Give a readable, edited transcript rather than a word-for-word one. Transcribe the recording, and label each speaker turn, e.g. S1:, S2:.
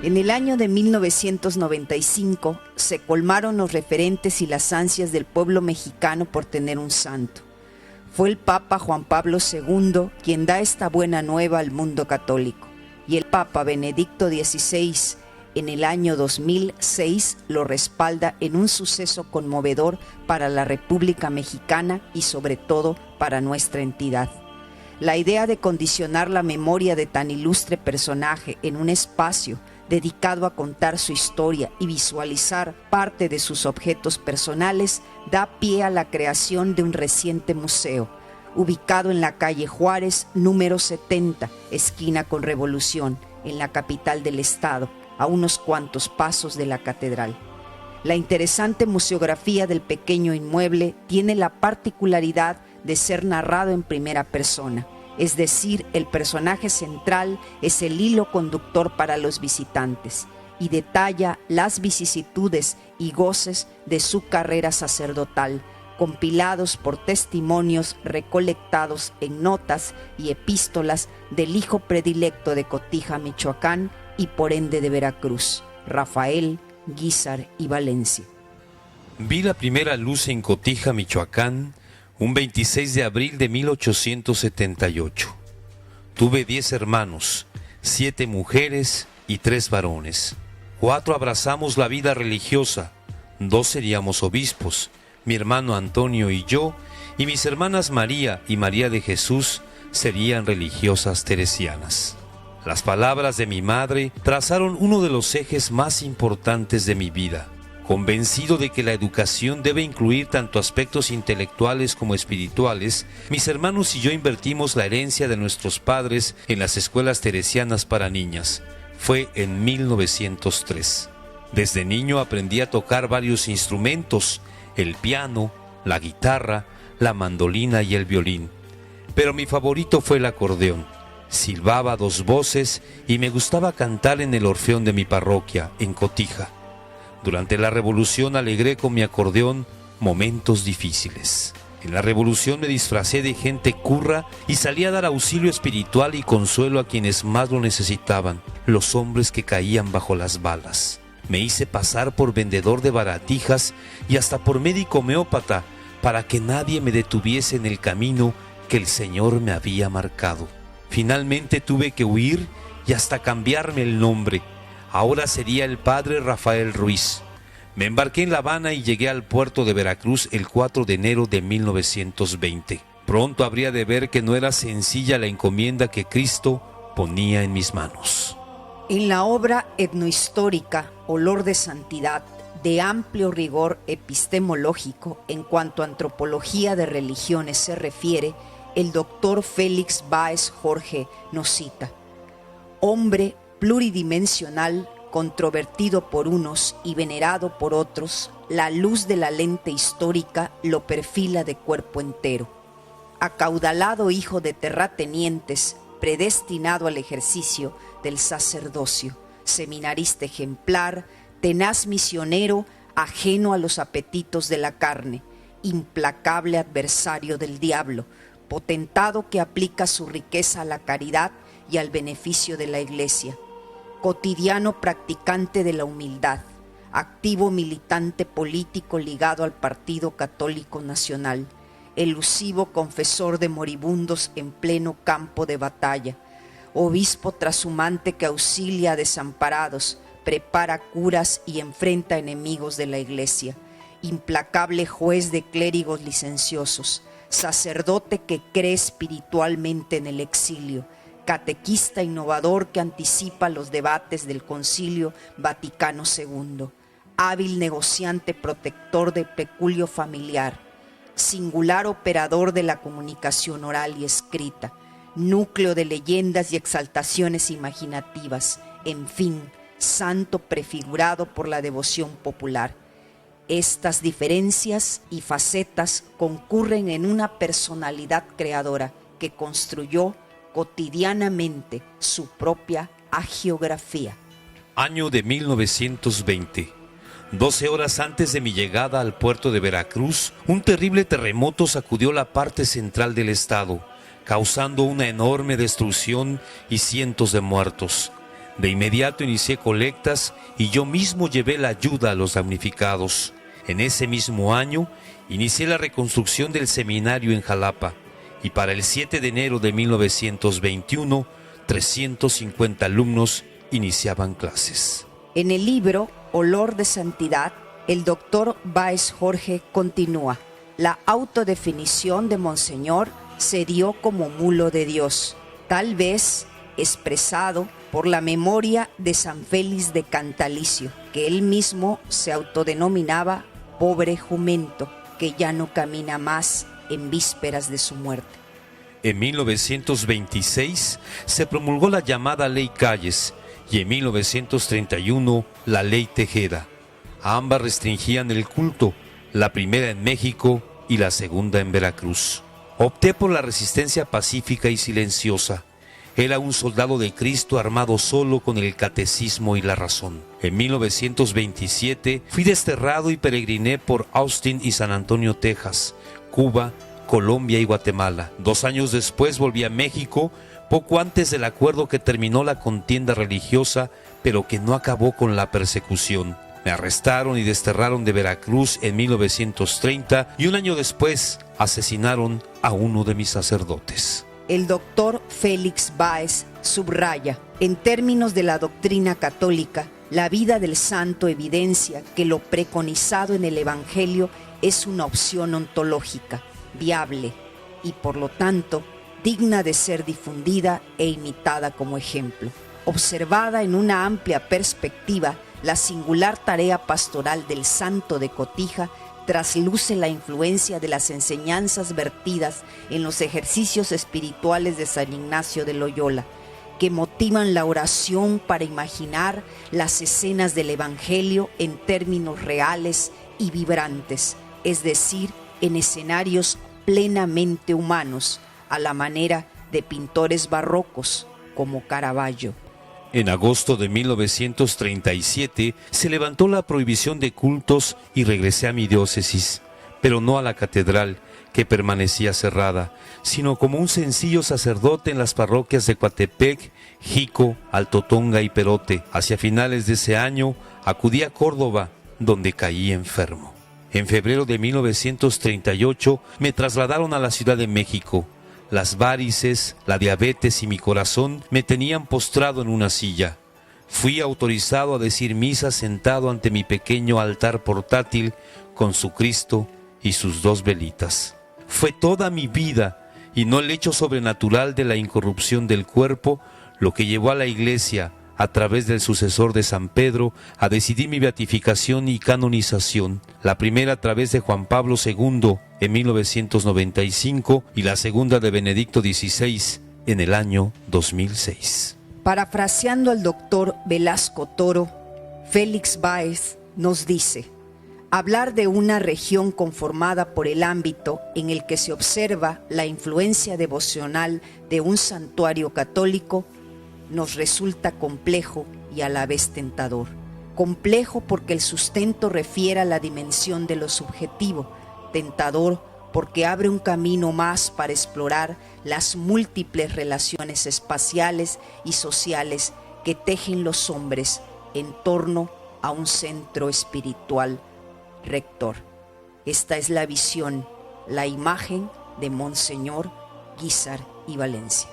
S1: En el año de 1995 se colmaron los referentes y las ansias del pueblo mexicano por tener un santo. Fue el Papa Juan Pablo II quien da esta buena nueva al mundo católico, y el Papa Benedicto XVI en el año 2006 lo respalda en un suceso conmovedor para la República Mexicana y sobre todo para nuestra entidad. La idea de condicionar la memoria de tan ilustre personaje en un espacio dedicado a contar su historia y visualizar parte de sus objetos personales da pie a la creación de un reciente museo, ubicado en la calle Juárez, número 70, esquina con Revolución, en la capital del estado, a unos cuantos pasos de la catedral. La interesante museografía del pequeño inmueble tiene la particularidad de ser narrado en primera persona, es decir, el personaje central es el hilo conductor para los visitantes y detalla las vicisitudes y goces de su carrera sacerdotal, compilados por testimonios recolectados en notas y epístolas del hijo predilecto de Cotija, Michoacán, y por ende de Veracruz, Rafael, Guízar y Valencia.
S2: Vi la primera luz en Cotija, Michoacán, un 26 de abril de 1878. Tuve 10 hermanos, 7 mujeres y 3 varones. 4 abrazamos la vida religiosa, 2 seríamos obispos, mi hermano Antonio y yo, y mis hermanas María y María de Jesús serían religiosas teresianas. Las palabras de mi madre trazaron uno de los ejes más importantes de mi vida. Convencido de que la educación debe incluir tanto aspectos intelectuales como espirituales, mis hermanos y yo invertimos la herencia de nuestros padres en las escuelas teresianas para niñas. Fue en 1903. Desde niño aprendí a tocar varios instrumentos, el piano, la guitarra, la mandolina y el violín. Pero mi favorito fue el acordeón. Silbaba 2 voces y me gustaba cantar en el orfeón de mi parroquia, en Cotija. Durante la Revolución alegré con mi acordeón momentos difíciles. En la Revolución me disfracé de gente curra y salí a dar auxilio espiritual y consuelo a quienes más lo necesitaban, los hombres que caían bajo las balas. Me hice pasar por vendedor de baratijas y hasta por médico homeópata para que nadie me detuviese en el camino que el Señor me había marcado. Finalmente tuve que huir y hasta cambiarme el nombre. Ahora sería el padre Rafael Ruiz. Me embarqué en La Habana y llegué al puerto de Veracruz el 4 de enero de 1920. Pronto habría de ver que no era sencilla la encomienda que Cristo ponía en mis manos.
S1: En la obra etnohistórica Olor de Santidad, de amplio rigor epistemológico en cuanto a antropología de religiones se refiere, el doctor Félix Báez Jorge nos cita: hombre pluridimensional, controvertido por unos y venerado por otros, la luz de la lente histórica lo perfila de cuerpo entero. Acaudalado hijo de terratenientes, predestinado al ejercicio del sacerdocio, seminarista ejemplar, tenaz misionero, ajeno a los apetitos de la carne, implacable adversario del diablo, potentado que aplica su riqueza a la caridad y al beneficio de la Iglesia, cotidiano practicante de la humildad, activo militante político ligado al Partido Católico Nacional, elusivo confesor de moribundos en pleno campo de batalla, obispo trashumante que auxilia a desamparados, prepara curas y enfrenta enemigos de la Iglesia, implacable juez de clérigos licenciosos, sacerdote que cree espiritualmente en el exilio, catequista innovador que anticipa los debates del Concilio Vaticano II, hábil negociante protector del peculio familiar, singular operador de la comunicación oral y escrita, núcleo de leyendas y exaltaciones imaginativas, en fin, santo prefigurado por la devoción popular. Estas diferencias y facetas concurren en una personalidad creadora que construyó cotidianamente su propia hagiografía.
S2: Año de 1920. 12 horas antes de mi llegada al puerto de Veracruz, un terrible terremoto sacudió la parte central del estado, causando una enorme destrucción y cientos de muertos. De inmediato inicié colectas y yo mismo llevé la ayuda a los damnificados. En ese mismo año inicié la reconstrucción del seminario en Jalapa y para el 7 de enero de 1921, 350 alumnos iniciaban clases.
S1: En el libro Olor de Santidad, el doctor Báez Jorge continúa: la autodefinición de Monseñor se dio como mulo de Dios, tal vez expresado por la memoria de San Félix de Cantalicio, que él mismo se autodenominaba pobre jumento, que ya no camina más en vísperas de su muerte.
S2: En 1926 se promulgó la llamada Ley Calles y en 1931 la Ley Tejeda. Ambas restringían el culto, la primera en México y la segunda en Veracruz. Opté por la resistencia pacífica y silenciosa. Era un soldado de Cristo armado solo con el catecismo y la razón. En 1927 fui desterrado y peregriné por Austin y San Antonio, Texas, Cuba, Colombia y Guatemala. 2 años después volví a México, poco antes del acuerdo que terminó la contienda religiosa, pero que no acabó con la persecución. Me arrestaron y desterraron de Veracruz en 1930 y un año después asesinaron a uno de mis sacerdotes.
S1: El doctor Félix Báez subraya: en términos de la doctrina católica, la vida del santo evidencia que lo preconizado en el Evangelio es una opción ontológica, viable y por lo tanto digna de ser difundida e imitada como ejemplo. Observada en una amplia perspectiva, la singular tarea pastoral del santo de Cotija trasluce la influencia de las enseñanzas vertidas en los ejercicios espirituales de San Ignacio de Loyola, que motivan la oración para imaginar las escenas del Evangelio en términos reales y vibrantes, es decir, en escenarios plenamente humanos, a la manera de pintores barrocos como Caravaggio.
S2: En agosto de 1937 se levantó la prohibición de cultos y regresé a mi diócesis, pero no a la catedral, que permanecía cerrada, sino como un sencillo sacerdote en las parroquias de Coatepec, Jico, Alto Tonga y Perote. Hacia finales de ese año acudí a Córdoba, donde caí enfermo. En febrero de 1938 me trasladaron a la Ciudad de México. Las varices, la diabetes y mi corazón me tenían postrado en una silla. Fui autorizado a decir misa sentado ante mi pequeño altar portátil con su Cristo y sus 2 velitas. Fue toda mi vida y no el hecho sobrenatural de la incorrupción del cuerpo lo que llevó a la Iglesia, a través del sucesor de San Pedro, a decidir mi beatificación y canonización, la primera a través de Juan Pablo II en 1995 y la segunda de Benedicto XVI en el año 2006.
S1: Parafraseando al doctor Velasco Toro, Félix Báez nos dice: hablar de una región conformada por el ámbito en el que se observa la influencia devocional de un santuario católico nos resulta complejo y a la vez tentador. Complejo porque el sustento refiere a la dimensión de lo subjetivo, tentador porque abre un camino más para explorar las múltiples relaciones espaciales y sociales que tejen los hombres en torno a un centro espiritual rector. Esta es la visión, la imagen de Monseñor Guízar y Valencia.